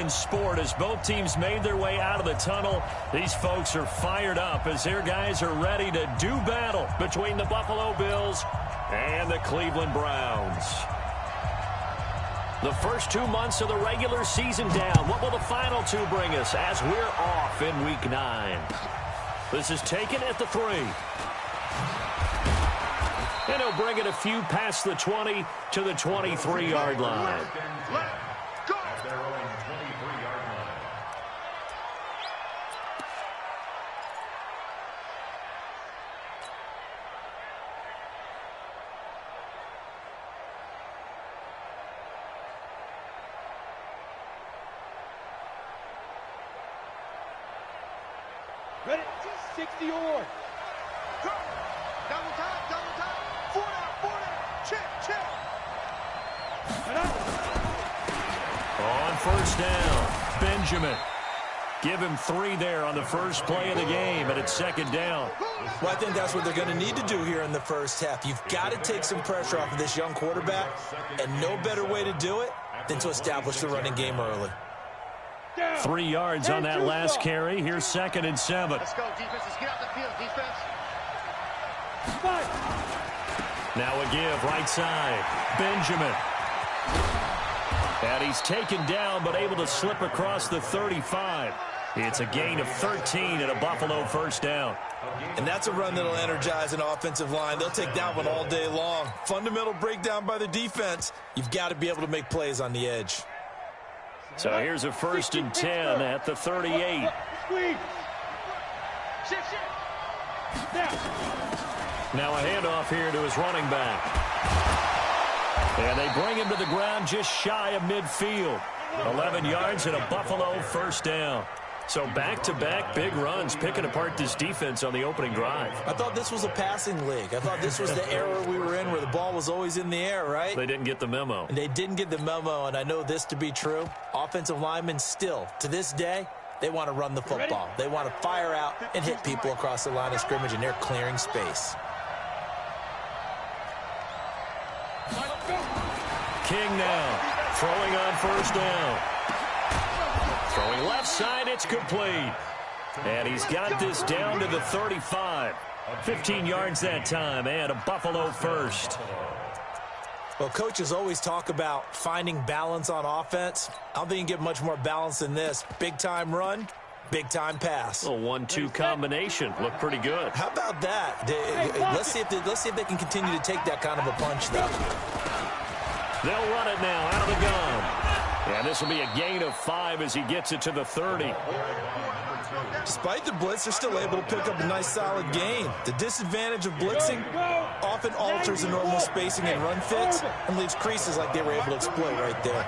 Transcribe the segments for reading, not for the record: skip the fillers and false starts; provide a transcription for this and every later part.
in sport as both teams made their way out of the tunnel. These folks are fired up as their guys are ready to do battle between the Buffalo Bills and the Cleveland Browns. The first 2 months of the regular season down. What will the final two bring us as we're off in Week 9? This is taken at the 3. And he'll bring it a few past the 20 to the 23-yard line. Ready? 60 or. Double time, double time. 4 down, check, check. On first down, Benjamin. Give him 3 there on the first play of the game, and it's second down. Well, I think that's what they're going to need to do here in the first half. You've got to take some pressure off of this young quarterback, and no better way to do it than to establish the running game early. 3 yards on that last carry. Here's 2nd and 7. Let's go, defense. Let's get out the field, defense. Now a give, right side. Benjamin. And he's taken down, but able to slip across the 35. It's a gain of 13 and a Buffalo first down. And that's a run that'll energize an offensive line. They'll take that one all day long. Fundamental breakdown by the defense. You've got to be able to make plays on the edge. So here's a 1st and 10 at the 38. Now a handoff here to his running back. And they bring him to the ground just shy of midfield. 11 yards and a Buffalo first down. So back-to-back big runs picking apart this defense on the opening drive. I thought this was a passing league. I thought this was the era we were in where the ball was always in the air, right? They didn't get the memo. And they didn't get the memo, and I know this to be true. Offensive linemen still, to this day, they want to run the football. They want to fire out and hit people across the line of scrimmage, and they're clearing space. King now, throwing on first down. Throwing left side, it's complete. And he's got this down to the 35. 15 yards that time, and a Buffalo first. Well, coaches always talk about finding balance on offense. I don't think you can get much more balance than this. Big-time run, big-time pass. A 1-2 combination. Looked pretty good. How about that? Let's see if they can continue to take that kind of a punch, though. They'll run it now out of the gun. And this will be a gain of 5 as he gets it to the 30. Despite the blitz, they're still able to pick up a nice, solid gain. The disadvantage of blitzing often alters the normal spacing and run fits and leaves creases like they were able to exploit right there.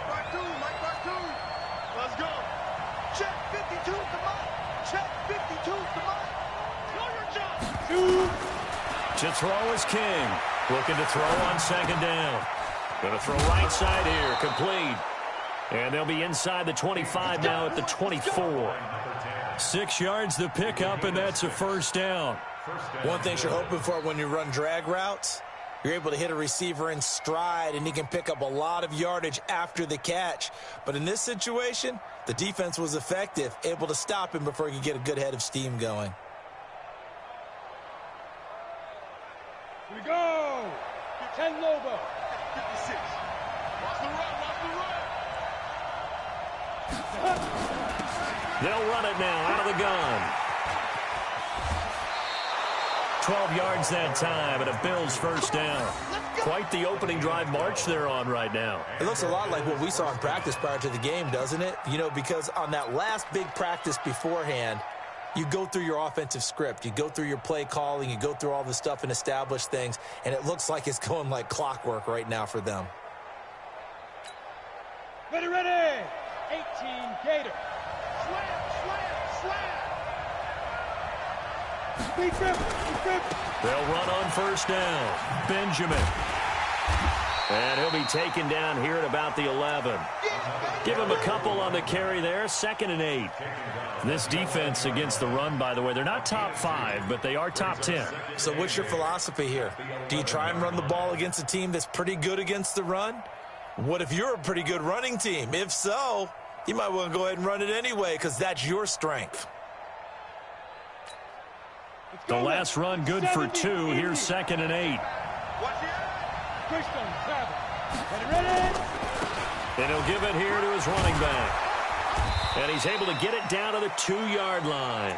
Let's go. Check 52, come on. Check 52, come on. Know your job. To throw is King. Looking to throw on second down. Going to throw right side here, complete. And they'll be inside the 25 now at the 24. 6 yards the pickup, and that's a first down. One thing you're hoping for when you run drag routes, you're able to hit a receiver in stride, and he can pick up a lot of yardage after the catch. But in this situation, the defense was effective, able to stop him before he could get a good head of steam going. Here we go. 10 Lobo. 56. Watch the run, watch the run. They'll run it now out of the gun. 12 yards that time, and a Bills first down. Quite the opening drive march they're on right now. It looks a lot like what we saw in practice prior to the game, doesn't it? You know, because on that last big practice beforehand, you go through your offensive script. You go through your play calling. You go through all the stuff and establish things, and it looks like it's going like clockwork right now for them. Ready, ready. 18 Gator. Slam, slam, slam. Speed grip, They'll run on first down. Benjamin. And he'll be taken down here at about the 11. Give him a couple on the carry there. 2nd and 8. This defense against the run, by the way, they're not top 5, but they are top 10. So what's your philosophy here? Do you try and run the ball against a team that's pretty good against the run? What if you're a pretty good running team? If so, You might want to go ahead and run it anyway because that's your strength. The last run good for 2. Here's 2nd and 8. Push them, travel. Ready? And he'll give it here to his running back. And he's able to get it down to the 2-yard line.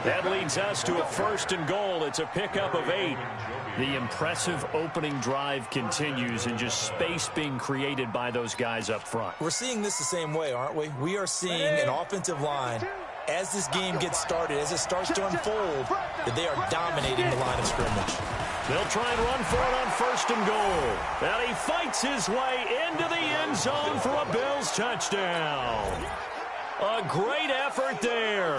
That leads us to a 1st and goal. It's a pickup of 8. The impressive opening drive continues and just space being created by those guys up front. We're seeing this the same way, aren't we? We are seeing an offensive line, as this game gets started, as it starts to unfold, that they are dominating the line of scrimmage. They'll try and run for it on 1st and goal. And he fights his way into the end zone for a Bills touchdown. A great effort there.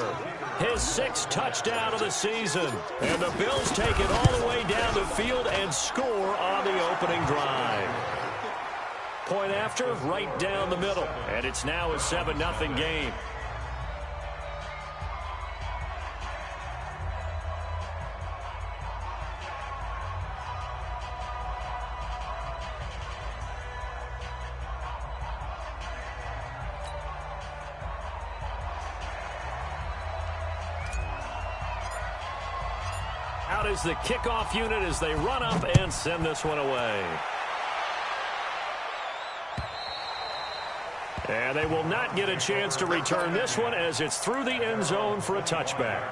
His 6th touchdown of the season. And the Bills take it all the way down the field and score on the opening drive. Point after, right down the middle. And it's now a 7-0 game. Out is the kickoff unit as they run up and send this one away. And they will not get a chance to return this one as it's through the end zone for a touchback.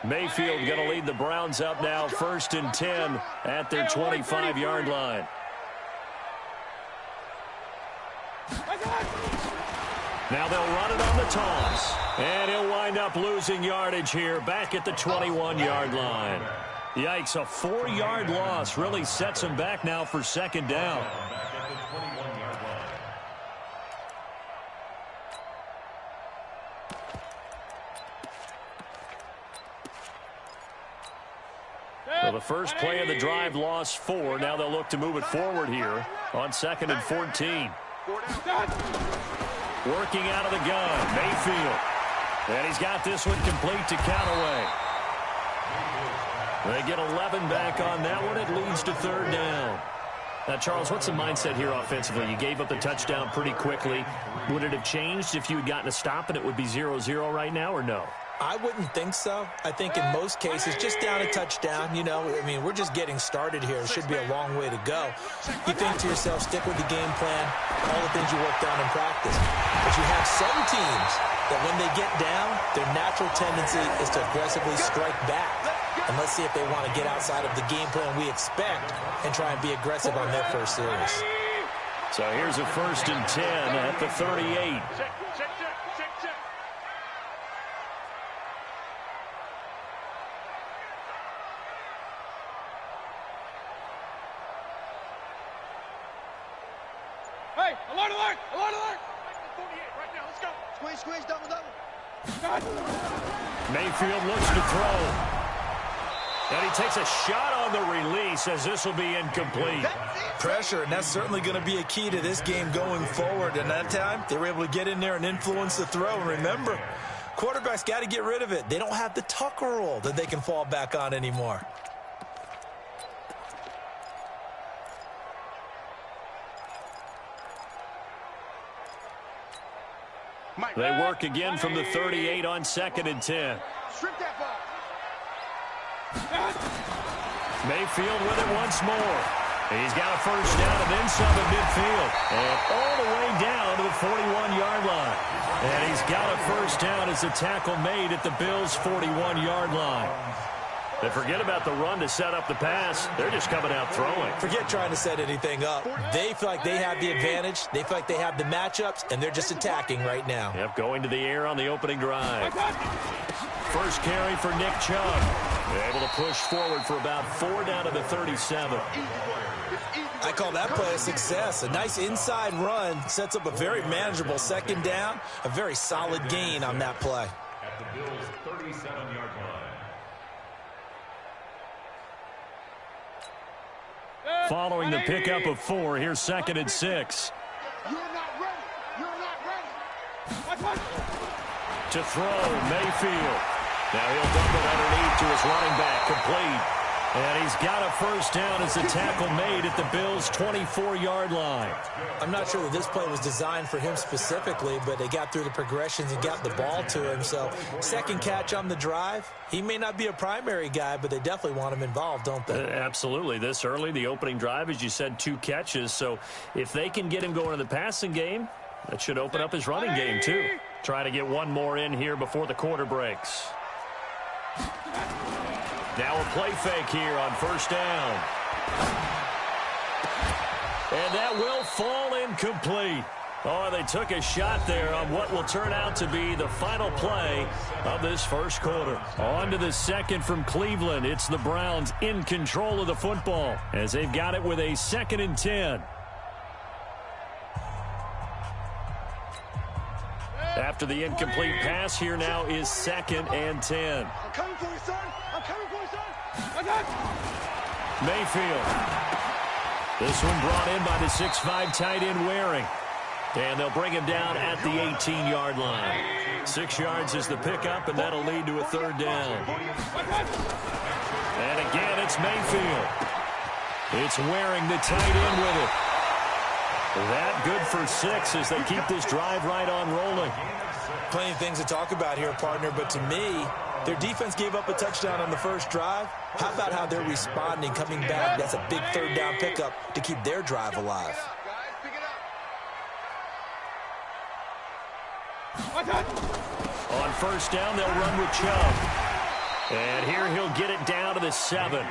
Mayfield going to lead the Browns up now, 1st and 10 at their 25-yard line. Now they'll run it on the toss. And he'll wind up losing yardage here back at the 21-yard line. Yikes, a 4-yard loss really sets him back now for 2nd down. Well, the first play of the drive lost 4. Now they'll look to move it forward here on 2nd and 14. Working out of the gun, Mayfield. And he's got this one complete to Callaway. They get 11 back on that one. It leads to 3rd down. Now, Charles, what's the mindset here offensively? You gave up the touchdown pretty quickly. Would it have changed if you had gotten a stop and it would be 0-0 right now, or no? I wouldn't think so. I think in most cases, just down a touchdown, you know, I mean, we're just getting started here. It should be a long way to go. You think to yourself, stick with the game plan, all the things you worked on in practice. But you have some teams that when they get down, their natural tendency is to aggressively strike back. And let's see if they want to get outside of the game plan we expect and try and be aggressive on their first series. So here's a 1st and 10 at the 38. Hey, alert, alert, alert, alert. Right now, let's go. Squeeze, squeeze, double, double. Mayfield looks to throw. And he takes a shot on the release as this will be incomplete. Pressure, and that's certainly going to be a key to this game going forward. And that time, they were able to get in there and influence the throw. And remember, quarterbacks got to get rid of it. They don't have the Tucker rule that they can fall back on anymore. They work again from the 38 on 2nd and 10. Strip that ball. Mayfield with it once more. He's got a first down and then some at midfield. And all the way down to the 41-yard line. And he's got a first down as the tackle made at the Bills' 41-yard line. They forget about the run to set up the pass. They're just coming out throwing. Forget trying to set anything up. They feel like they have the advantage. They feel like they have the matchups, and they're just attacking right now. Yep, going to the air on the opening drive. First carry for Nick Chubb. They're able to push forward for about 4 down to the 37. I call that play a success. A nice inside run sets up a very manageable 2nd down. A very solid gain on that play. At the Bills' 37-yard line. Following the pickup of 4, here's 2nd and 6. You're not ready. You're not ready. To throw, Mayfield. Now he'll dump it underneath to his running back, complete. And he's got a first down as the tackle made at the Bills' 24-yard line. I'm not sure that this play was designed for him specifically, but they got through the progressions and got the ball to him. So, second catch on the drive. He may not be a primary guy, but they definitely want him involved, don't they? Absolutely. This early, the opening drive, as you said, 2 catches. So, if they can get him going in the passing game, that should open up his running game, too. Try to get one more in here before the quarter breaks. Now a play fake here on first down. And that will fall incomplete. Oh, they took a shot there on what will turn out to be the final play of this first quarter. On to the second from Cleveland. It's the Browns in control of the football as they've got it with a 2nd and 10. After the incomplete pass, here now is 2nd and 10. I'm coming for you, son. I'm coming for you, son. Mayfield. This one brought in by the 6'5" tight end Waring. And they'll bring him down at the 18-yard line. 6 yards is the pickup, and that'll lead to a 3rd down. And again, it's Mayfield. It's Waring, the tight end, with it. That good for 6 as they keep this drive right on rolling. Plenty of things to talk about here, partner, but to me, their defense gave up a touchdown on the first drive. How about how they're responding, coming back? That's a big 3rd down pickup to keep their drive alive. On first down, they'll run with Chubb. And here he'll get it down to the 7.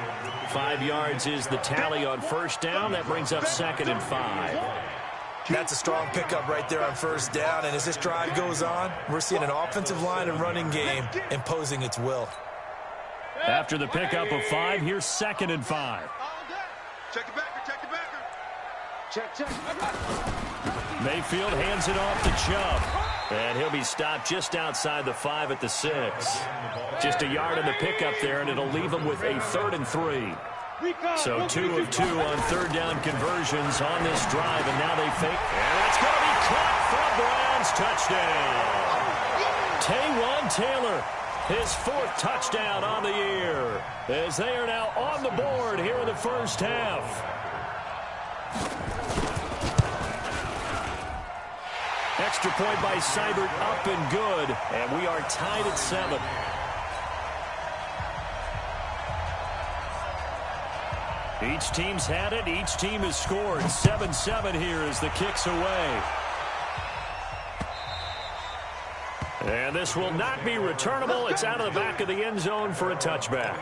5 yards is the tally on first down. That brings up 2nd and 5. That's a strong pickup right there on first down. And as this drive goes on, we're seeing an offensive line and running game imposing its will. After the pickup of 5, here's 2nd and 5. Check it backer, check it backer. Check. Mayfield hands it off to Chubb. And he'll be stopped just outside the 5 at the 6. Just a yard in the pickup there, and it'll leave him with a 3rd and 3. So 2 of 2 on 3rd down conversions on this drive, and now they fake. And that's going to be caught for a Browns touchdown. Taywan Taylor, his 4th touchdown on the year, as they are now on the board here in the first half. Extra point by Seibert, up and good, and we are tied at 7. Each team's had it. Each team has scored. 7-7 here as the kick's away. And this will not be returnable. It's out of the back of the end zone for a touchback.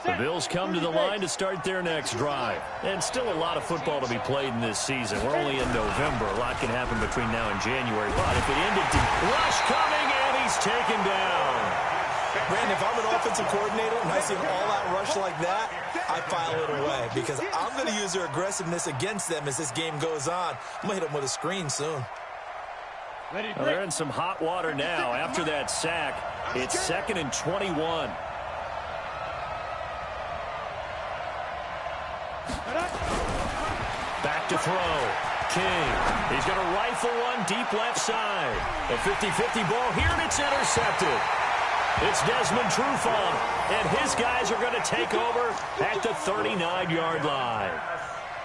The Bills come to the line to start their next drive. And still a lot of football to be played in this season. We're only in November. A lot can happen between now and January. But if it ended to rush coming, and he's taken down. Brandon, if I'm an offensive coordinator and I see an all-out rush like that, I file it away because I'm going to use their aggressiveness against them as this game goes on. I'm going to hit them with a screen soon. Well, they're in some hot water now after that sack. It's 2nd and 21. Back to throw. King. He's going to rifle one deep left side. A 50-50 ball here, and it's intercepted. It's Desmond Trufant, and his guys are going to take over at the 39-yard line.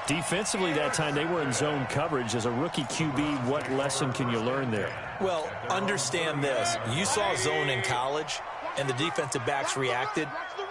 Defensively that time, they were in zone coverage. As a rookie QB, what lesson can you learn there? Well, understand this. You saw zone in college, and the defensive backs reacted,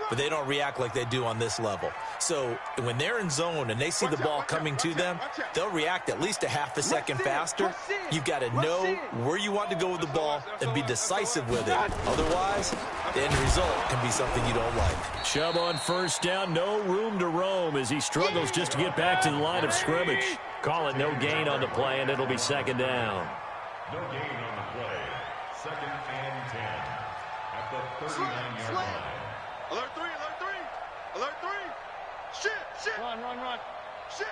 but they don't react like they do on this level. So when they're in zone and they see the ball coming to them, they'll react at least a half a second faster. You've got to know where you want to go with the ball and be decisive with it. Otherwise, the end result can be something you don't like. Chubb on first down, no room to roam as he struggles just to get back to the line of scrimmage. Call it no gain on the play, and it'll be 2nd down. No gain on the play. 2nd and 10 at the 39-yard line. Alert 3, alert 3, alert 3. Shit. Run. Shit.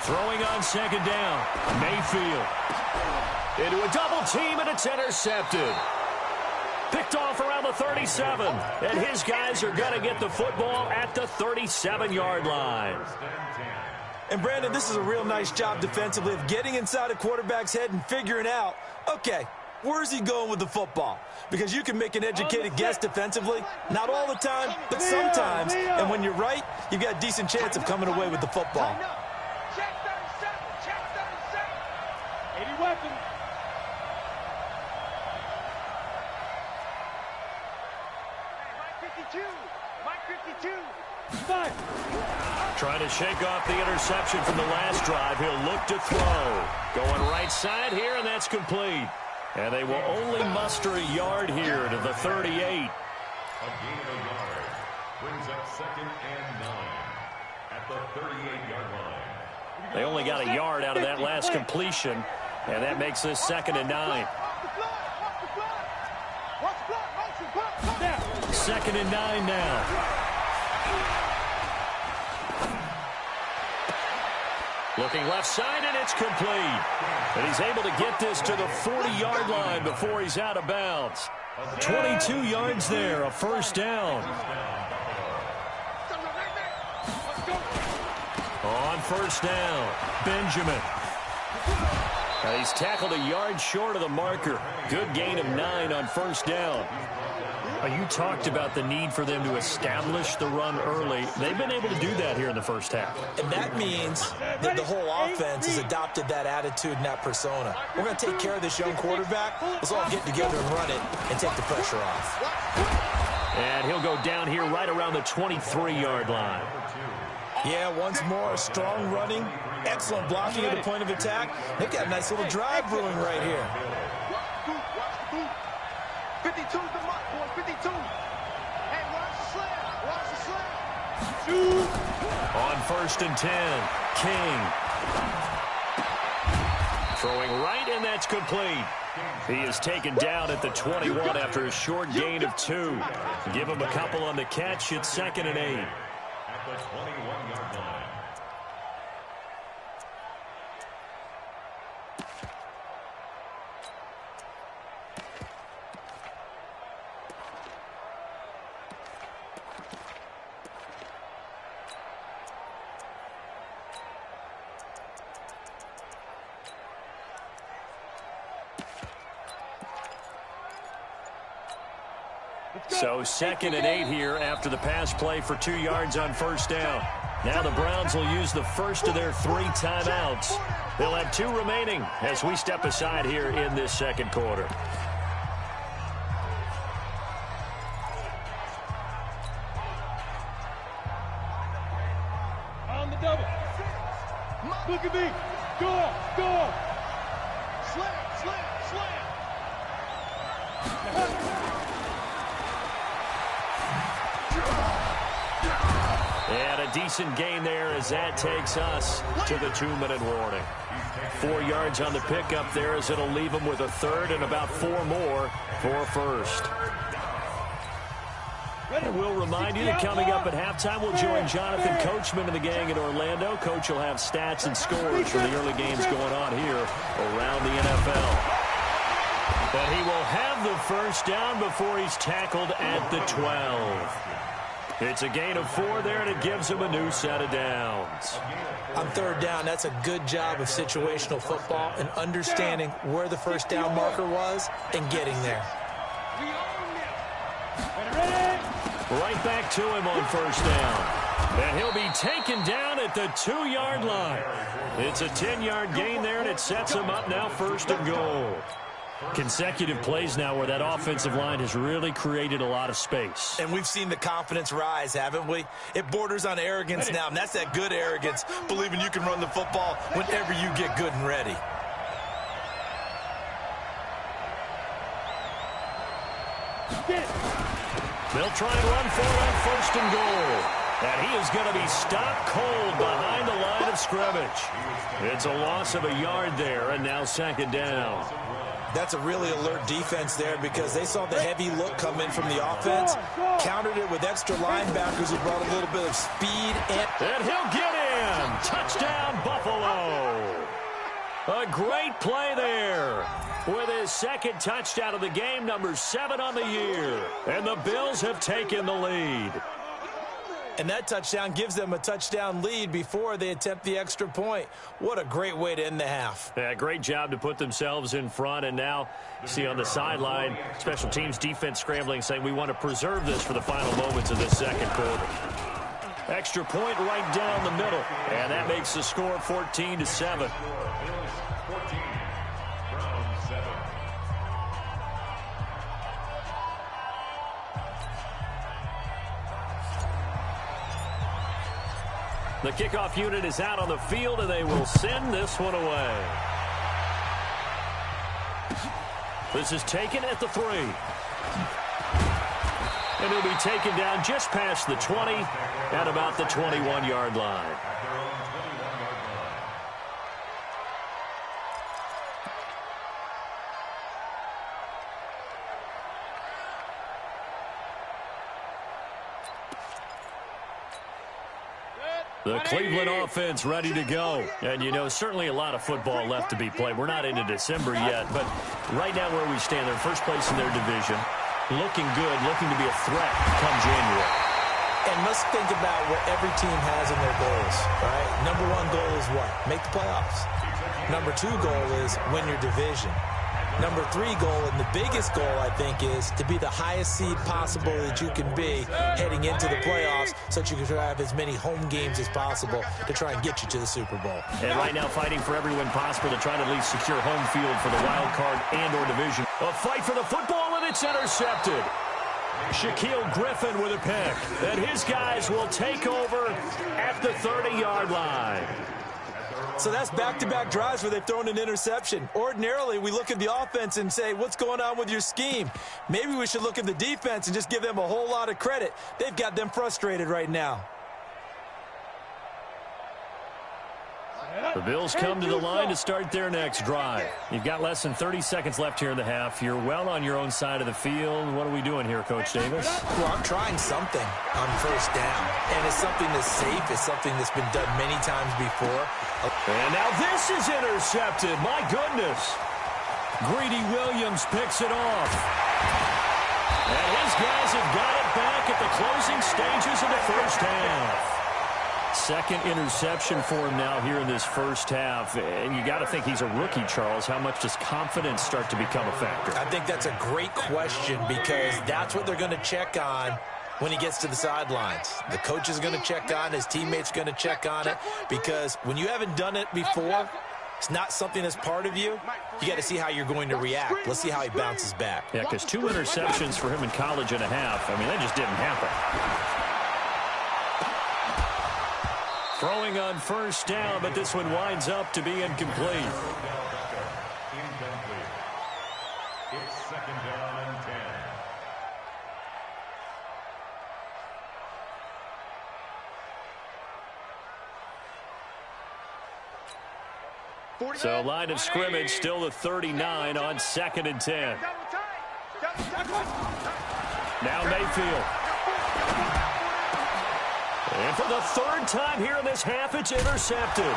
Throwing on second down. Mayfield. Into a double team, and it's intercepted. Picked off around the 37. And his guys are going to get the football at the 37-yard line. And, Brandon, this is a real nice job defensively of getting inside a quarterback's head and figuring out, okay, where's he going with the football? Because you can make an educated guess defensively. Not all the time, but sometimes. And when you're right, you've got a decent chance of coming away with the football. Check 37. 80 weapons. Mike 52. Trying to shake off the interception from the last drive. He'll look to throw. Going right side here, and that's complete. And they will only muster a yard here to the 38. A gain of a yard brings up 2nd and 9 at the 38-yard line. They only got a yard out of that last completion, and that makes this 2nd and 9. 2nd and 9 now. Looking left side, and it's complete. And he's able to get this to the 40-yard line before he's out of bounds. 22 yards there, a first down. On first down, Benjamin. And he's tackled a yard short of the marker. Good gain of 9 on first down. You talked about the need for them to establish the run early. They've been able to do that here in the first half. And that means that the whole offense has adopted that attitude and that persona. We're going to take care of this young quarterback. Let's all get together and run it and take the pressure off. And he'll go down here right around the 23-yard line. Yeah, once more, strong running, excellent blocking at the point of attack. They've got a nice little drive brewing right here. 52's the mark, boy. 52. Hey, watch the slam. Watch the slam. Shoot. On 1st and 10, King. Throwing right, and that's complete. He is taken down at the 21 after a short gain of 2. Give him a couple on the catch. It's 2nd and 8. At the 21-yard line. So 2nd and 8 here after the pass play for 2 yards on first down. Now the Browns will use the first of their 3 timeouts. They'll have 2 remaining as we step aside here in this second quarter. On the double. Look at me. Go. Slam. And a decent gain there as that takes us to the 2-minute warning. 4 yards on the pickup there as it'll leave them with a 3rd and about 4 more for first. And we'll remind you that coming up at halftime, we'll join Jonathan Coachman and the gang in Orlando. Coach will have stats and scores from the early games going on here around the NFL. But he will have the first down before he's tackled at the 12. It's a gain of 4 there, and it gives him a new set of downs. On 3rd down, that's a good job of situational football and understanding where the first down marker was and getting there. Right back to him on first down. And he'll be taken down at the 2-yard line. It's a 10-yard gain there, and it sets him up now 1st and goal. Consecutive plays now where that offensive line has really created a lot of space. And we've seen the confidence rise, haven't we? It borders on arrogance now, and that's that good arrogance, believing you can run the football whenever you get good and ready. They'll try and run for it on 1st and goal. And he is going to be stopped cold behind the line of scrimmage. It's a loss of a yard there, and now 2nd down. That's a really alert defense there because they saw the heavy look come in from the offense, countered it with extra linebackers who brought a little bit of speed. And he'll get in. Touchdown, Buffalo. A great play there with his second touchdown of the game, number 7 on the year. And the Bills have taken the lead. And that touchdown gives them a touchdown lead before they attempt the extra point. What a great way to end the half. Yeah, great job to put themselves in front. And now you see on the sideline, special teams defense scrambling, saying we want to preserve this for the final moments of this second quarter. Extra point right down the middle. And that makes the score 14-7. 14, round 7. The kickoff unit is out on the field, and they will send this one away. This is taken at the 3. And he'll be taken down just past the 20 at about the 21-yard line. The Cleveland offense ready to go. And, you know, certainly a lot of football left to be played. We're not into December yet, but right now where we stand, they're first place in their division. Looking good, looking to be a threat come January. And let's think about what every team has in their goals, right? Number 1 goal is what? Make the playoffs. Number 2 goal is win your division. Number 3 goal, and the biggest goal, I think, is to be the highest seed possible that you can be heading into the playoffs so that you can have as many home games as possible to try and get you to the Super Bowl. And right now fighting for every win possible to try to at least secure home field for the wild card and or division. A fight for the football, and it's intercepted. Shaquille Griffin with a pick. And his guys will take over at the 30-yard line. So that's back-to-back drives where they've thrown an interception. Ordinarily, we look at the offense and say, what's going on with your scheme? Maybe we should look at the defense and just give them a whole lot of credit. They've got them frustrated right now. The Bills come to the line to start their next drive. You've got less than 30 seconds left here in the half. You're well on your own side of the field. What are we doing here, Coach Davis? Well, I'm trying something on first down. And it's something that's safe. It's something that's been done many times before. And now this is intercepted. My goodness. Greedy Williams picks it off. And his guys have got it back at the closing stages of the first half. Second interception for him now here in this first half. And you got to think he's a rookie, Charles. How much does confidence start to become a factor? I think that's a great question because that's what they're going to check on when he gets to the sidelines. The coach is going to check on it. His teammates are going to check on it because when you haven't done it before, it's not something that's part of you. You got to see how you're going to react. Let's see how he bounces back. Yeah, because 2 interceptions for him in college and a half. I mean, that just didn't happen. Throwing on first down, but this one winds up to be incomplete. Incomplete. It's second down and 10. So line of scrimmage still the 39 on 2nd and 10. Now Mayfield. And for the 3rd time here in this half, it's intercepted.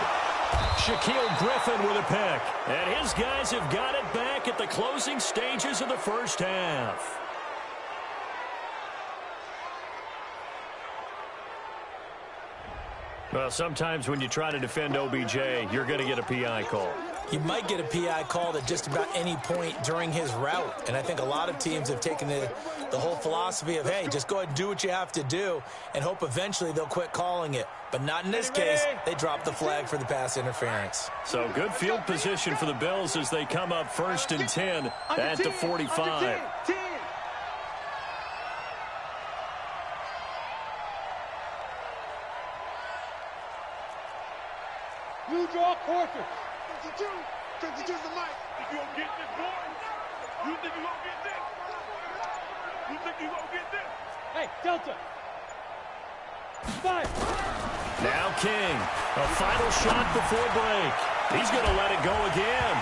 Shaquille Griffin with a pick. And his guys have got it back at the closing stages of the first half. Well, sometimes when you try to defend OBJ, you're going to get a PI call. You might get a PI called at just about any point during his route. And I think a lot of teams have taken the whole philosophy of, hey, just go ahead and do what you have to do and hope eventually they'll quit calling it. But not in this case. They dropped the flag for the pass interference. So good field position for the Bills as they come up 1st and 10 at the 45. You draw quarter. 52. 52's the mic. You gonna get this, boy? You think you gonna get this? You think you gonna get this? Hey, Delta. Fire. Now King. A final shot before break. He's going to let it go again.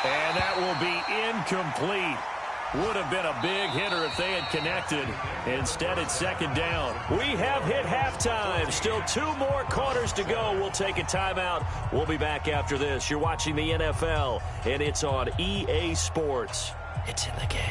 And that will be incomplete. Would have been a big hitter if they had connected. Instead, it's second down. We have hit halftime. Still 2 more quarters to go. We'll take a timeout. We'll be back after this. You're watching the NFL, and it's on EA Sports. It's in the game.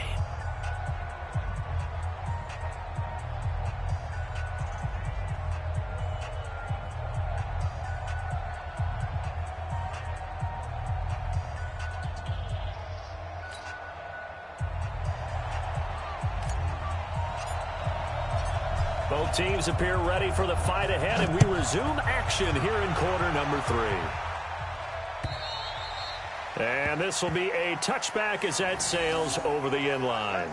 Both teams appear ready for the fight ahead, and we resume action here in quarter number 3. And this will be a touchback as that sails over the end line.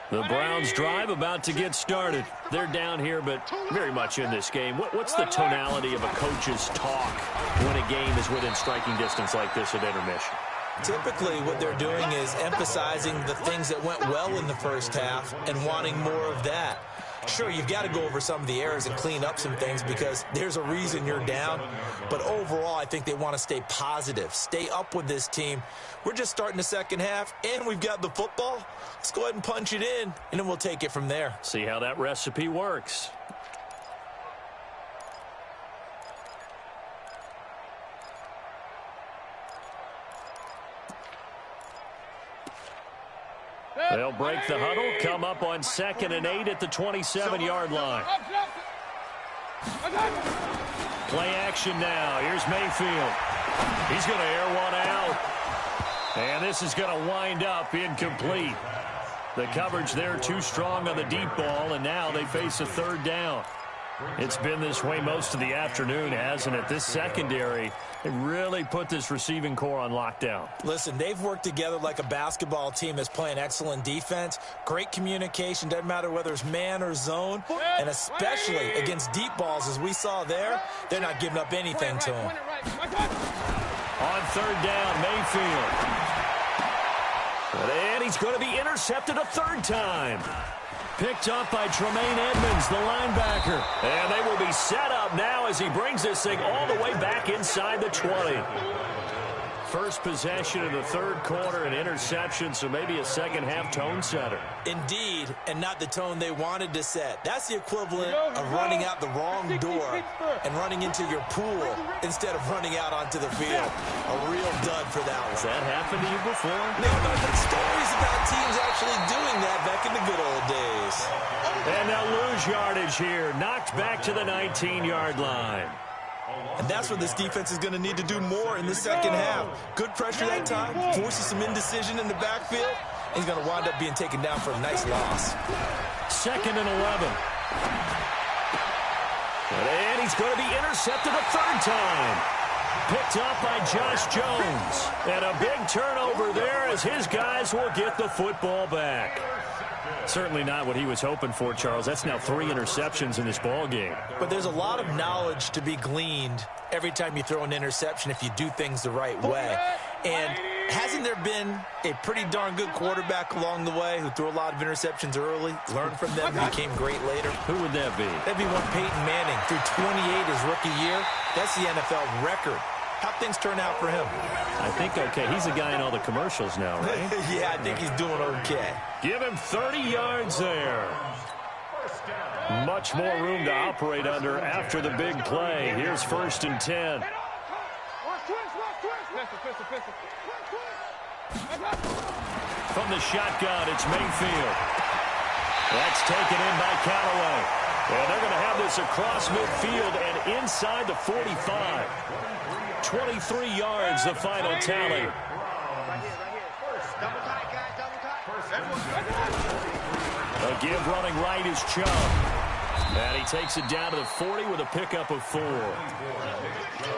The Browns drive about to get started. They're down here, but very much in this game. What's the tonality of a coach's talk when a game is within striking distance like this at intermission? Typically, what they're doing is emphasizing the things that went well in the first half and wanting more of that. Sure, you've got to go over some of the errors and clean up some things because there's a reason you're down. But overall, I think they want to stay positive, stay up with this team. We're just starting the second half, and we've got the football. Let's go ahead and punch it in, and then we'll take it from there. See how that recipe works. They'll break the huddle, come up on 2nd and 8 at the 27-yard line. Play action now. Here's Mayfield. He's going to air one out. And this is going to wind up incomplete. The coverage there too strong on the deep ball, and now they face a 3rd down. It's been this way most of the afternoon, hasn't it? This secondary, they really put this receiving core on lockdown. Listen, they've worked together like a basketball team that's playing excellent defense. Great communication, doesn't matter whether it's man or zone. And especially against deep balls, as we saw there, they're not giving up anything to them. On 3rd down, Mayfield. And he's going to be intercepted a 3rd time. Picked up by Tremaine Edmonds, the linebacker. And they will be set up now as he brings this thing all the way back inside the 20. First possession of the 3rd quarter, an interception, so maybe a second-half tone setter. Indeed, and not the tone they wanted to set. That's the equivalent of running out the wrong door and running into your pool instead of running out onto the field. A real dud for that one. Has that happened to you before? No, but stories about teams actually doing that back in the good old days. And they'll lose yardage here, knocked back to the 19-yard line. And that's what this defense is going to need to do more in the second half. Good pressure that time, forces some indecision in the backfield. He's going to wind up being taken down for a nice loss. 2nd and 11. And he's going to be intercepted a 3rd time. Picked up by Josh Jones. And a big turnover there as his guys will get the football back. Certainly not what he was hoping for, Charles. That's now 3 interceptions in this ball game. But there's a lot of knowledge to be gleaned every time you throw an interception if you do things the right way. And hasn't there been a pretty darn good quarterback along the way who threw a lot of interceptions early, learned from them, and became great later? Who would that be? That'd be one Peyton Manning. Threw 28 his rookie year. That's the NFL record. How'd things turn out for him? I think okay. He's a guy in all the commercials now, right? Yeah, I think he's doing okay. Give him 30 yards there. Much more room to operate under after the big play. Here's 1st and 10. From the shotgun, it's Mayfield. That's taken in by Callaway. And they're going to have this across midfield and inside the 45. 23 yards, the final tally. A give running right is Chubb. And he takes it down to the 40 with a pickup of 4.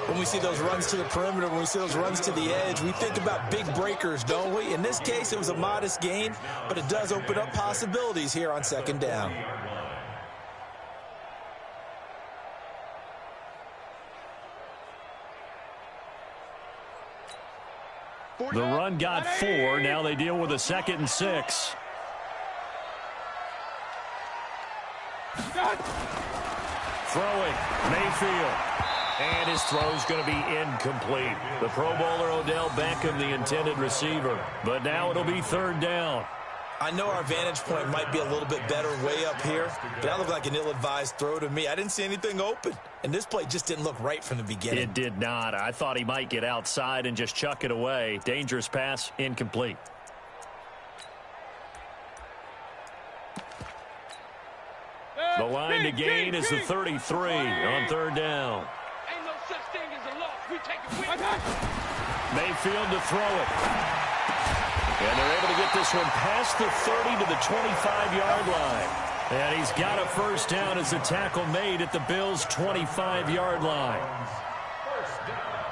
When we see those runs to the perimeter, when we see those runs to the edge, we think about big breakers, don't we? In this case, it was a modest gain, but it does open up possibilities here on second down. The run got 4. Now they deal with a 2nd and 6. Throwing, Mayfield. And his throw's going to be incomplete. The Pro Bowler Odell Beckham, the intended receiver. But now it'll be 3rd down. I know our vantage point might be a little bit better way up here, but that looked like an ill-advised throw to me. I didn't see anything open, and this play just didn't look right from the beginning. It did not. I thought he might get outside and just chuck it away. Dangerous pass, incomplete. The line to gain is the 33 on 3rd down. Ain't no such thing as a loss. We take it with. Mayfield to throw it. And they're able to get this one past the 30 to the 25-yard line. And he's got a 1st down as the tackle made at the Bills' 25-yard line. 1st down.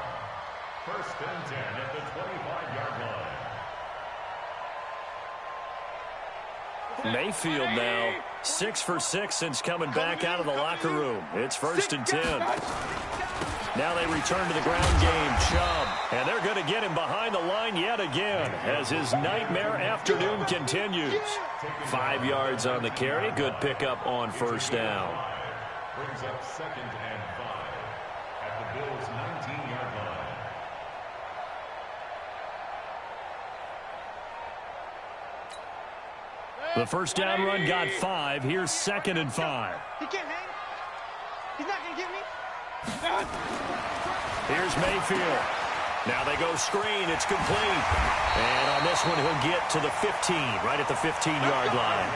1st and 10 at the 25-yard line. Mayfield now 6 for 6 since coming back out of the locker room. It's 1st and 10. Now they return to the ground game. Chubb. And they're going to get him behind the line yet again as his nightmare afternoon continues. 5 yards on the carry. Good pickup on 1st down. Brings up 2nd and 5 at the Bills' 19-yard line. The 1st down run got 5. Here's 2nd and 5. He can't hang. He's not going to get me. Here's Mayfield. Now they go screen. It's complete. And on this one, he'll get to the 15, right at the 15-yard line.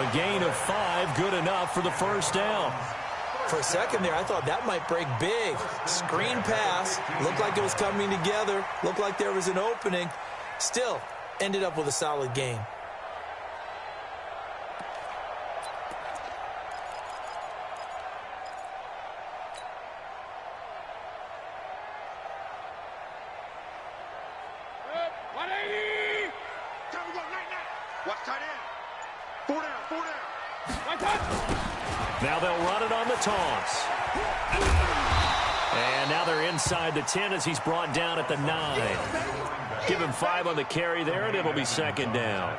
A gain of 5, good enough for the 1st down. For a second there, I thought that might break big. Screen pass. Looked like it was coming together. Looked like there was an opening. Still, ended up with a solid gain. Watch tight end. 4 down, 4 down. Now they'll run it on the toss. And now they're inside the 10 as he's brought down at the 9. Give him 5 on the carry there, and it'll be 2nd down.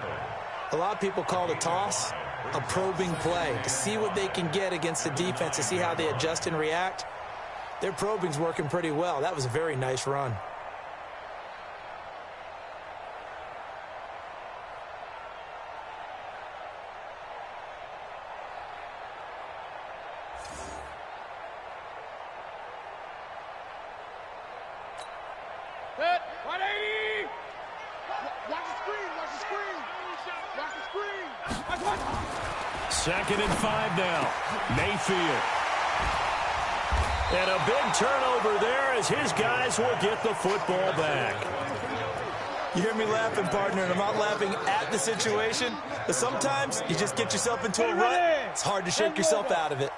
A lot of people call the toss a probing play, to see what they can get against the defense, to see how they adjust and react. Their probing's working pretty well. That was a very nice run. Second and 5 now. Mayfield. And a big turnover there as his guys will get the football back. You hear me laughing, partner, and I'm not laughing at the situation, but sometimes you just get yourself into a rut. It's hard to shake yourself out of it.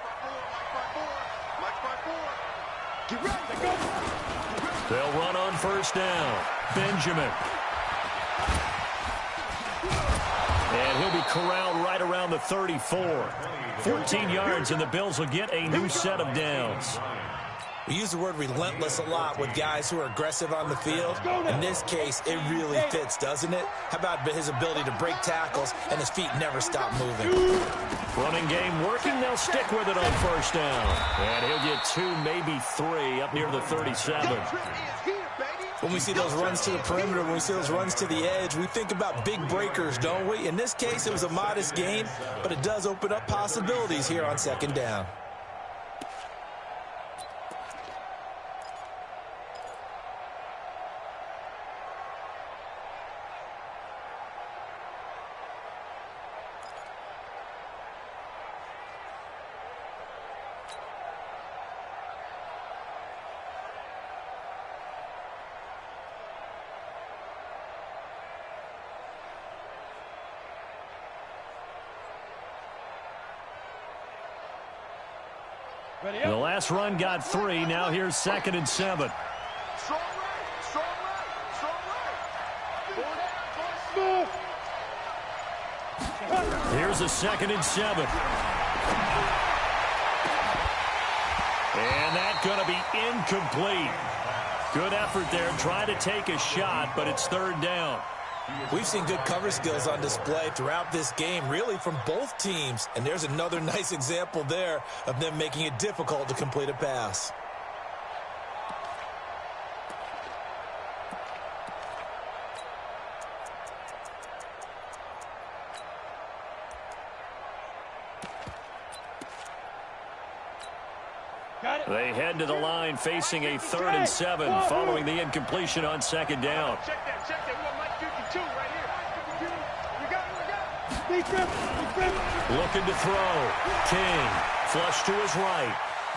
They'll run on 1st down. Benjamin. And he'll be corralled right around the 34. 14 yards, and the Bills will get a new set of downs. We use the word relentless a lot with guys who are aggressive on the field. In this case, it really fits, doesn't it? How about his ability to break tackles and his feet never stop moving? Running game working. They'll stick with it on 1st down. And he'll get 2, maybe 3 up near the 37. When we see those runs to the perimeter, when we see those runs to the edge, we think about big breakers, don't we? In this case, it was a modest gain, but it does open up possibilities here on 2nd down. The last run got 3. Now here's 2nd and 7. Strong right, strong right, strong right. Here's a 2nd and 7. And that's going to be incomplete. Good effort there, trying to take a shot, but it's 3rd down. We've seen good cover skills on display throughout this game, really from both teams. And there's another nice example there of them making it difficult to complete a pass. They head to the line facing a 3rd and 7 following the incompletion on 2nd down. Check that, check that. We got Mike 52 right here. We got it. Looking to throw. King, flush to his right.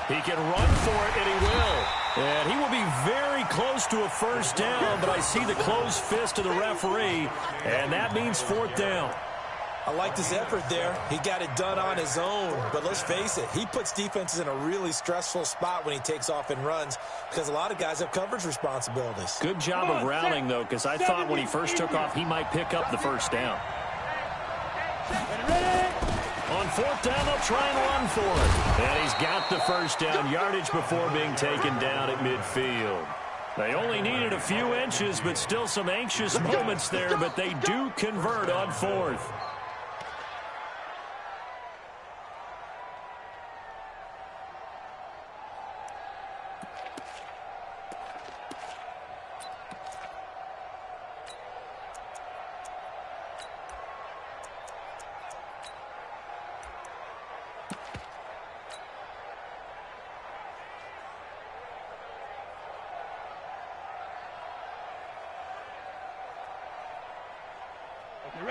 He can run for it, and he will. And he will be very close to a 1st down, but I see the closed fist of the referee, and that means 4th down. I like his effort there. He got it done on his own. But let's face it, he puts defenses in a really stressful spot when he takes off and runs because a lot of guys have coverage responsibilities. Good job of routing, though, because I thought when he first took off, he might pick up the 1st down. On 4th down, they'll try and run for it. And he's got the 1st down yardage before being taken down at midfield. They only needed a few inches, but still some anxious moments there, but they do convert on 4th.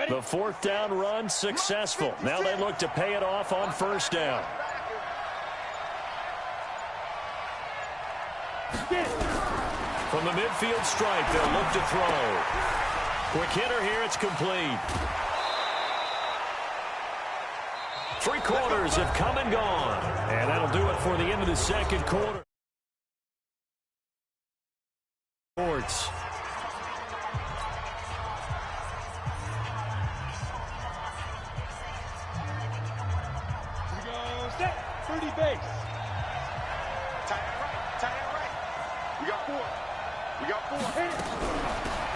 The 4th down run successful. Now they look to pay it off on 1st down. From the midfield stripe, they'll look to throw. Quick hitter here, it's complete. 3 quarters have come and gone. And that'll do it for the end of the 2nd quarter. Sports. Base. Tight end right. We got 4.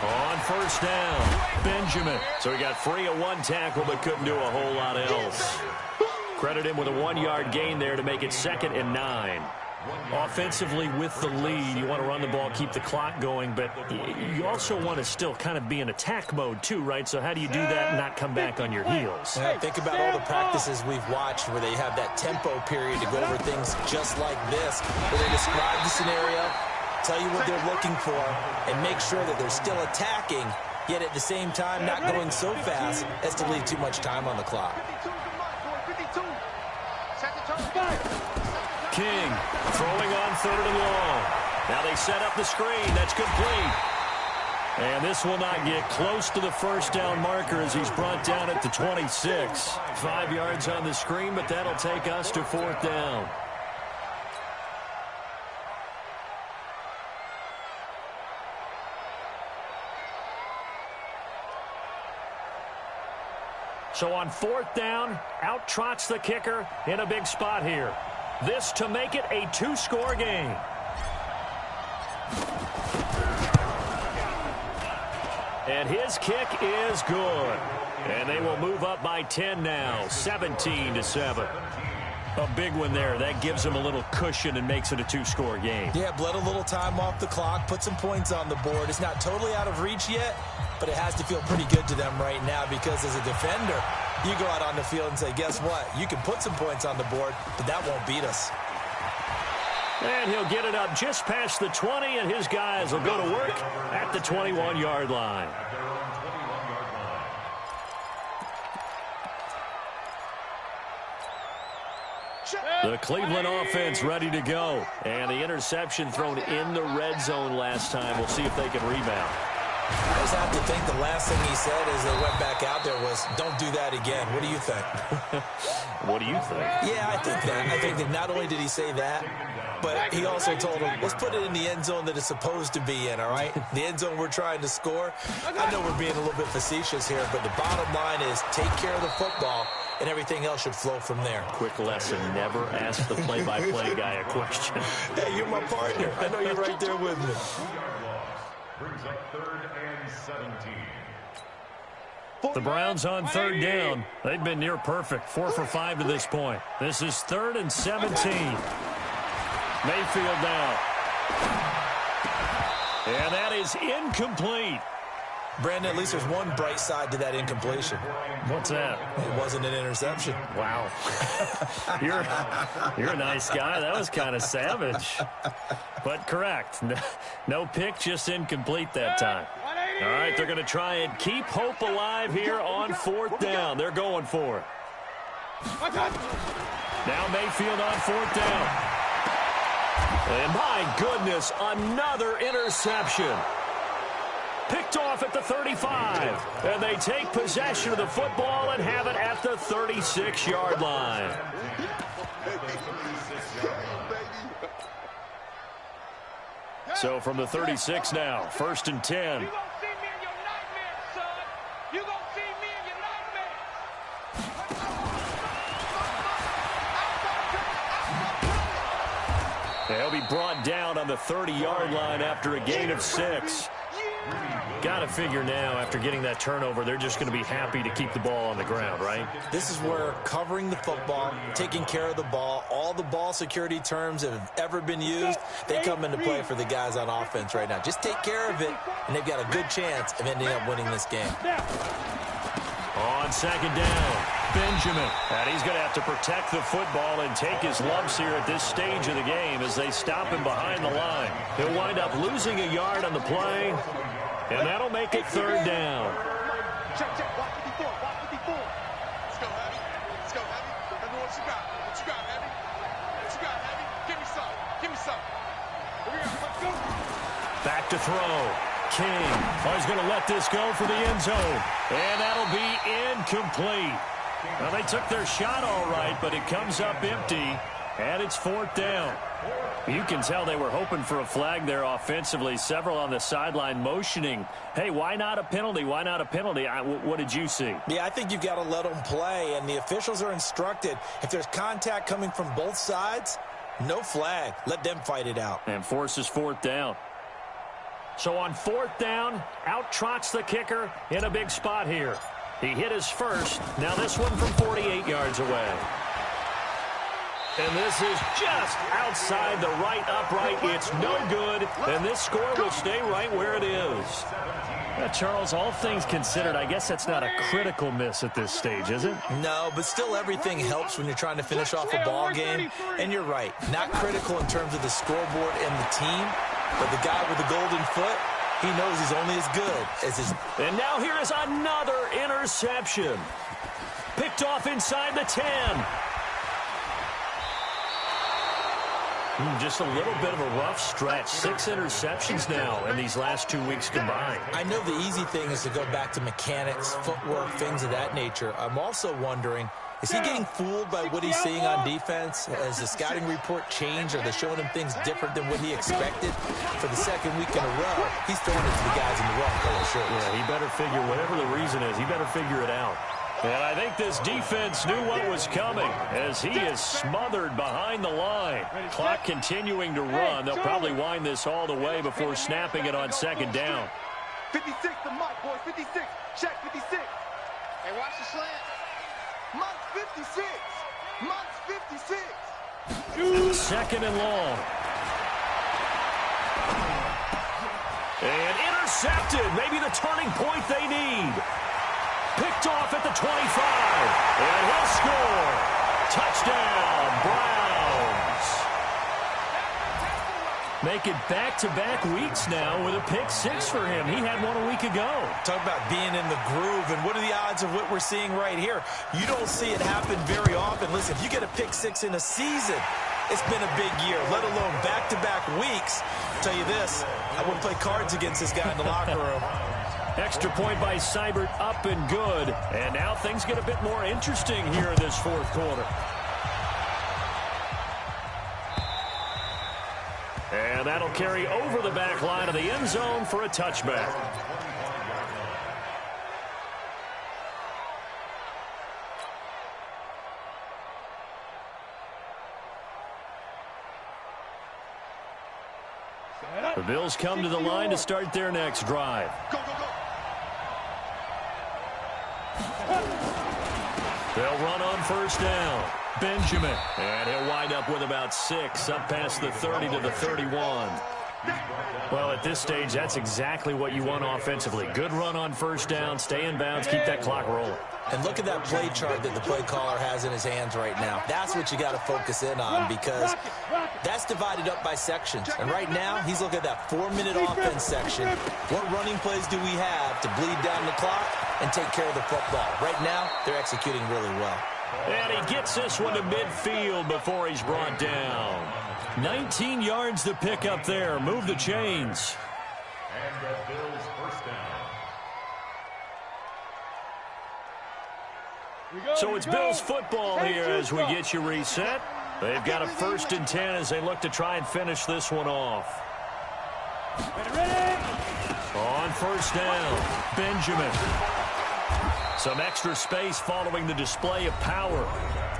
On 1st down, Benjamin. So he got free of 1 tackle, but couldn't do a whole lot else. Credit him with a 1-yard gain there to make it 2nd and 9. Offensively with the lead, you want to run the ball, keep the clock going, but you also want to still kind of be in attack mode too, right? So how do you do that and not come back on your heels? Yeah, think about all the practices we've watched where they have that tempo period to go over things just like this, where they describe the scenario, tell you what they're looking for, and make sure that they're still attacking, yet at the same time not going so fast as to leave too much time on the clock. 52. Second turn. King throwing on 3rd and long. Now they set up the screen. That's complete. And this will not get close to the 1st down marker as he's brought down at the 26. 5 yards on the screen, but that'll take us to 4th down. So on 4th down, out trots the kicker in a big spot here. This to make it a 2-score game. And his kick is good. And they will move up by 10 now, 17-7. A big one there. That gives them a little cushion and makes it a 2-score game. Yeah, bled a little time off the clock, put some points on the board. It's not totally out of reach yet, but it has to feel pretty good to them right now because as a defender, you go out on the field and say, guess what? You can put some points on the board, but that won't beat us. And he'll get it up just past the 20, and his guys will go to work at the 21-yard line. The Cleveland offense ready to go. And the interception thrown in the red zone last time. We'll see if they can rebound. I just have to think the last thing he said as they went back out there was, don't do that again. What do you think? What do you think? Yeah, I think that. I think that not only did he say that, but he also told him, let's put it in the end zone that it's supposed to be in, all right? The end zone we're trying to score. I know we're being a little bit facetious here, but the bottom line is take care of the football, and everything else should flow from there. Quick lesson, never ask the play-by-play guy a question. Hey, you're my partner. I know you're right there with me. Brings up 3rd and 17. The Browns on 3rd down. They've been near perfect, 4 for 5 to this point. This is 3rd and 17. Mayfield now. And that is incomplete. Brandon, at least there's one bright side to that incompletion. What's that? It wasn't an interception. Wow. You're a nice guy. That was kind of savage. But correct. No pick, just incomplete that time. All right, they're going to try and keep hope alive here on 4th down. They're going for it. Now Mayfield on 4th down. And my goodness, another interception. Picked off at the 35. And they take possession of the football and have it at the 36-yard line. So from the 36 now, 1st and 10. You gonna see me in your nightmares, son. You gonna see me in your nightmares. They'll be brought down on the 30-yard line after a gain of 6. Got to figure now, after getting that turnover, they're just going to be happy to keep the ball on the ground, right? This is where covering the football, taking care of the ball, all the ball security terms that have ever been used, they come into play for the guys on offense right now. Just take care of it, and they've got a good chance of ending up winning this game. On 2nd down, Benjamin. And he's going to have to protect the football and take his lumps here at this stage of the game as they stop him behind the line. He'll wind up losing a yard on the play, and that'll make it 3rd down. Check, watch 54, watch 54. Let's go, Heavy. Let's go, Heavy. Tell me what you got. What you got, Heavy? What you got, Heavy? Give me some. Give me some. Here we go. Let's go. Back to throw. King. Oh, he's going to let this go for the end zone. And that'll be incomplete. Well, they took their shot all right, but it comes up empty, and it's 4th down. You can tell they were hoping for a flag there offensively. Several on the sideline motioning, hey, why not a penalty? Why not a penalty? What did you see? Yeah, I think you've got to let them play, and the officials are instructed, if there's contact coming from both sides, no flag. Let them fight it out. And forces 4th down. So on 4th down, out trots the kicker in a big spot here. He hit his first. Now this one from 48 yards away. And this is just outside the right upright. It's no good, and this score will stay right where it is. Now, Charles, all things considered, I guess that's not a critical miss at this stage, is it? No, but still everything helps when you're trying to finish off a ball game. And you're right, not critical in terms of the scoreboard and the team, but the guy with the golden foot, he knows he's only as good as his... And now here is another interception. Picked off inside the 10. Just a little bit of a rough stretch. 6 interceptions now in these last 2 weeks combined. I know the easy thing is to go back to mechanics, footwork, things of that nature. I'm also wondering, is he getting fooled by what he's seeing on defense? Has the scouting report changed? Are they showing him things different than what he expected? For the second week in a row, he's throwing it to the guys in the wrong color shirts. Yeah, he better figure, whatever the reason is, he better figure it out. And I think this defense knew what was coming as he is smothered behind the line. Clock continuing to run. They'll probably wind this all the way before snapping it on 2nd down. 56 to Mike, boys. 56. Check 56. Hey, watch the slant. Mike's 56. Mike's 56. 2nd and long. And intercepted. Maybe the turning point they need. Picked off at the 25. And he'll score. Touchdown, Browns. Make it back-to-back weeks now with a pick 6 for him. He had one a week ago. Talk about being in the groove, and what are the odds of what we're seeing right here? You don't see it happen very often. Listen, if you get a pick 6 in a season, it's been a big year, let alone back-to-back weeks. I'll tell you this, I wouldn't play cards against this guy in the locker room. Extra point by Seibert, up and good. And now things get a bit more interesting here in this fourth quarter. And that'll carry over the back line of the end zone for a touchback. The Bills come to the line to start their next drive. Go, go, go. They'll run on first down. Benjamin. And he'll wind up with about 6, up past the 30 to the 31. Well, at this stage, that's exactly what you want offensively. Good run on first down, stay in bounds, keep that clock rolling. And look at that play chart that the play caller has in his hands right now. That's what you got to focus in on, because that's divided up by sections. And right now, he's looking at that 4-minute offense section. What running plays do we have to bleed down the clock and take care of the football? Right now, they're executing really well. And he gets this one to midfield before he's brought down. 19 yards to pick up there. Move the chains. And the Bills first down. So it's Bills football here as we get you reset. They've got a 1st and 10 as they look to try and finish this one off. On first down, Benjamin. Some extra space following the display of power.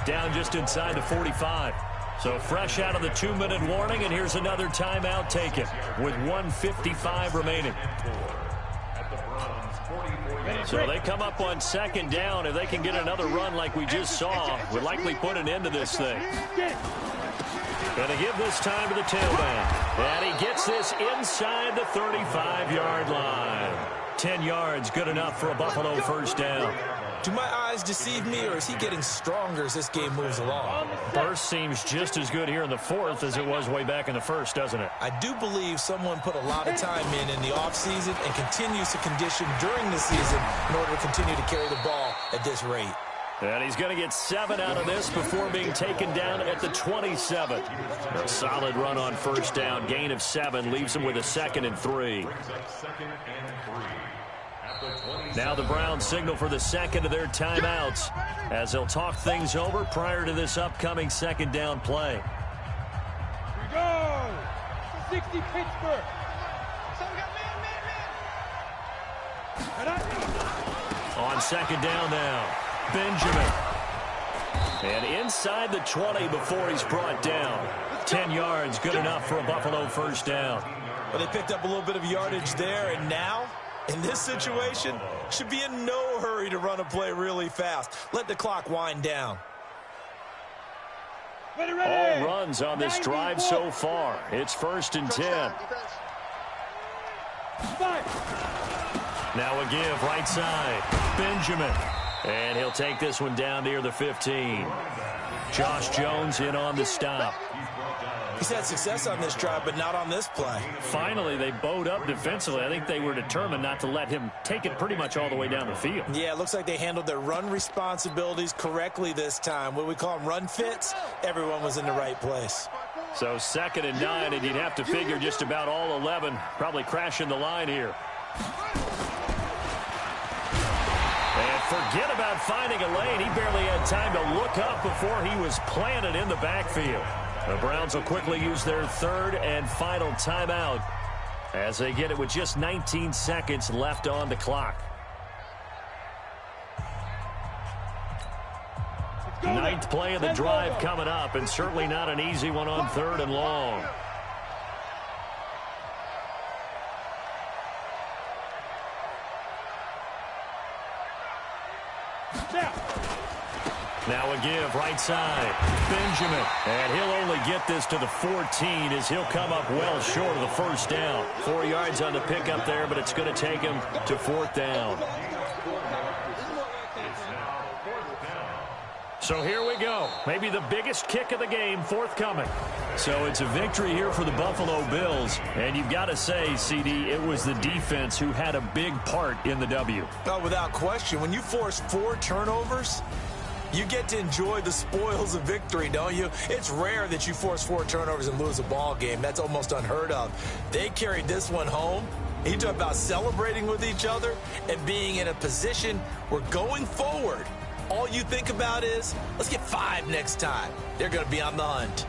Down just inside the 45. So fresh out of the 2-minute warning, and here's another timeout taken with 1:55 remaining. So they come up on 2nd down. If they can get another run like we just saw, would likely put an end to this thing. Going to give this time to the tailback. And he gets this inside the 35-yard line. 10 yards, good enough for a Buffalo first down. Do my eyes deceive me, or is he getting stronger as this game moves along? Burst seems just as good here in the 4th as it was way back in the 1st, doesn't it? I do believe someone put a lot of time in the offseason and continues to condition during the season in order to continue to carry the ball at this rate. And he's going to get 7 out of this before being taken down at the 27. A solid run on first down. Gain of 7 leaves him with a 2nd and 3. Now the Browns signal for the 2nd of their timeouts as they'll talk things over prior to this upcoming 2nd down play. Here we go. 60 Pittsburgh. So we got man. On 2nd down now, Benjamin. And inside the 20 before he's brought down. 10 yards, good enough for a Buffalo first down. Well, they picked up a little bit of yardage there, and now, in this situation, should be in no hurry to run a play really fast. Let the clock wind down. All runs on this drive so far. It's 1st and 10. Now a give right side. Benjamin. And he'll take this one down near the 15. Josh Jones in on the stop. He's had success on this drive, but not on this play. Finally, they bowed up defensively. I think they were determined not to let him take it pretty much all the way down the field. Yeah, it looks like they handled their run responsibilities correctly this time. What we call them run fits, everyone was in the right place. So 2nd and 9, and you'd have to figure just about all 11 probably crashing the line here. And forget about finding a lane. He barely had time to look up before he was planted in the backfield. The Browns will quickly use their 3rd and final timeout as they get it with just 19 seconds left on the clock. 9th play of the drive coming up, and certainly not an easy one on 3rd and long. Now a give right side. Benjamin. And he'll only get this to the 14 as he'll come up well short of the first down. 4 yards on the pickup there, but it's going to take him to 4th down. So here we go. Maybe the biggest kick of the game forthcoming. So it's a victory here for the Buffalo Bills. And you've got to say, CD, it was the defense who had a big part in the W. Oh, without question. When you force 4 turnovers, You get to enjoy the spoils of victory, don't you? It's rare that you force 4 turnovers and lose a ball game. That's almost unheard of. They carried this one home. You talk about celebrating with each other and being in a position where going forward, all you think about is, let's get 5 next time. They're going to be on the hunt.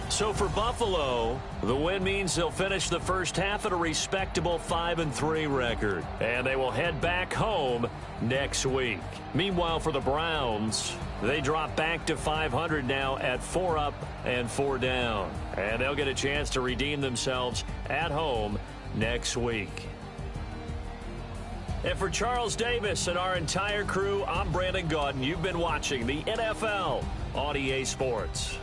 So for Buffalo, the win means they'll finish the first half at a respectable 5-3 record. And they will head back home next week. Meanwhile, for the Browns, they drop back to 500 now at 4 up and 4 down. And they'll get a chance to redeem themselves at home next week. And for Charles Davis and our entire crew, I'm Brandon Gaudin. You've been watching the NFL on EA Sports.